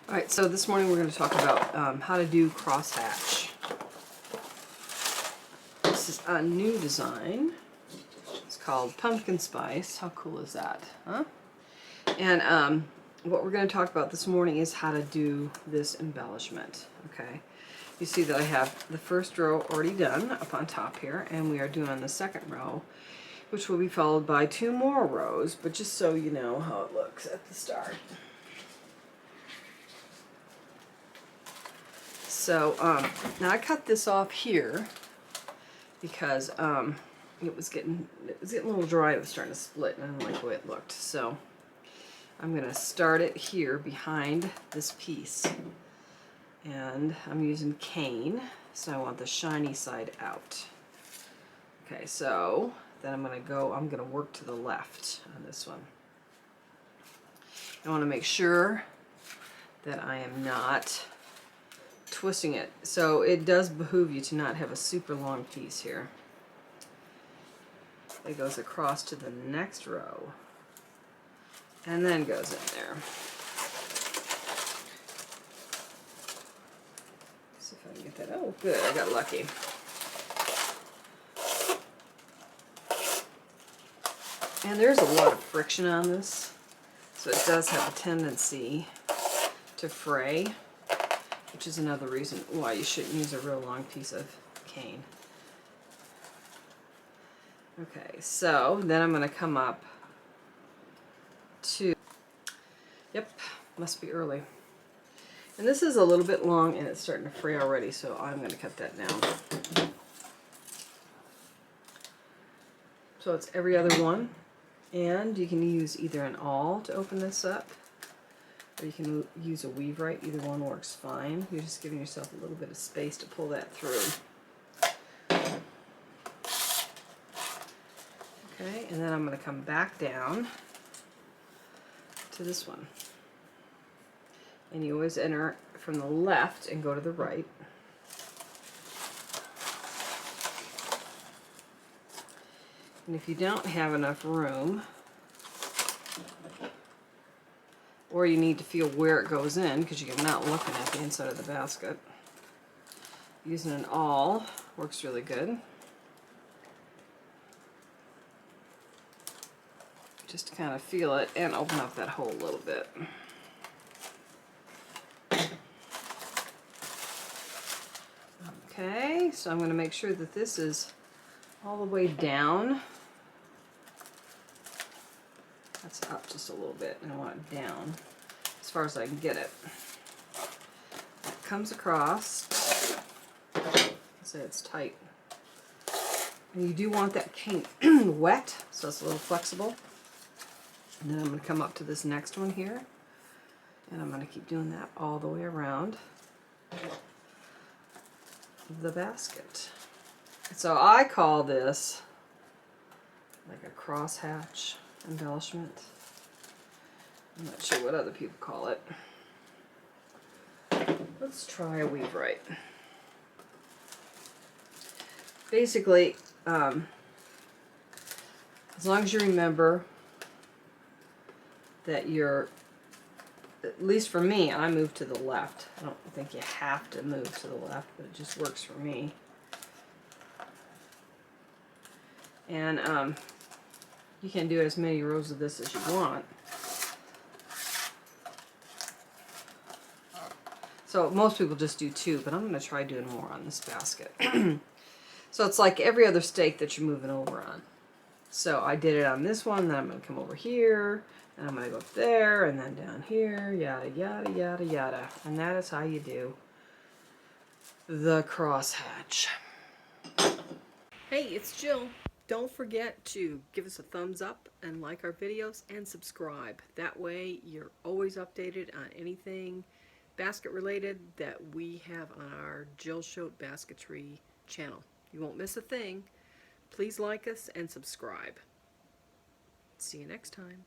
Alright, so this morning we're going to talk about how to do crosshatch. This is a new design. It's called Pumpkin Spice. How cool is that, huh? And what we're going to talk about this morning is how to do this embellishment. Okay, you see that I have the first row already done up on top here, and we are doing the second row, which will be followed by 2 more rows, but just so you know how it looks at the start. So now I cut this off here because it was getting a little dry. It was starting to split, and I didn't like the way it looked. So I'm going to start it here behind this piece, and I'm using cane, so I want the shiny side out. Okay, so then I'm going to work to the left on this one. I want to make sure that I am not twisting it. So it does behoove you to not have a super long piece here. It goes across to the next row and then goes in there. See if I can get that. Oh, good, I got lucky. And there's a lot of friction on this, so it does have a tendency to fray, which is another reason why you shouldn't use a real long piece of cane. Okay, so then I'm going to come up to, yep, must be early. And this is a little bit long and it's starting to fray already, so I'm going to cut that down. So it's every other one, and you can use either an awl to open this up, or you can use a weave right. Either one works fine. You're just giving yourself a little bit of space to pull that through. Okay, and then I'm going to come back down to this one. And you always enter from the left and go to the right. And if you don't have enough room, or you need to feel where it goes in because you're not looking at the inside of the basket, using an awl works really good. Just to kind of feel it and open up that hole a little bit. Okay, so I'm going to make sure that this is all the way down. That's up just a little bit, and I want it down as far as I can get it. It comes across. So it's tight. And you do want that cane wet, so it's a little flexible. And then I'm going to come up to this next one here, and I'm going to keep doing that all the way around the basket. So I call this like a crosshatch embellishment. I'm not sure what other people call it. Let's try a weave right. Basically, as long as you remember that you're, at least for me, I move to the left. I don't think you have to move to the left, but it just works for me. And you can do as many rows of this as you want. So most people just do 2, but I'm going to try doing more on this basket. So it's like every other stake that you're moving over on. So I did it on this one, then I'm going to come over here, and I'm going to go up there, and then down here, yada, yada, yada, yada. And that is how you do the crosshatch. Hey, it's Jill. Don't forget to give us a thumbs up and like our videos and subscribe. That way you're always updated on anything basket related that we have on our Jill Choate Basketry channel. You won't miss a thing. Please like us and subscribe. See you next time.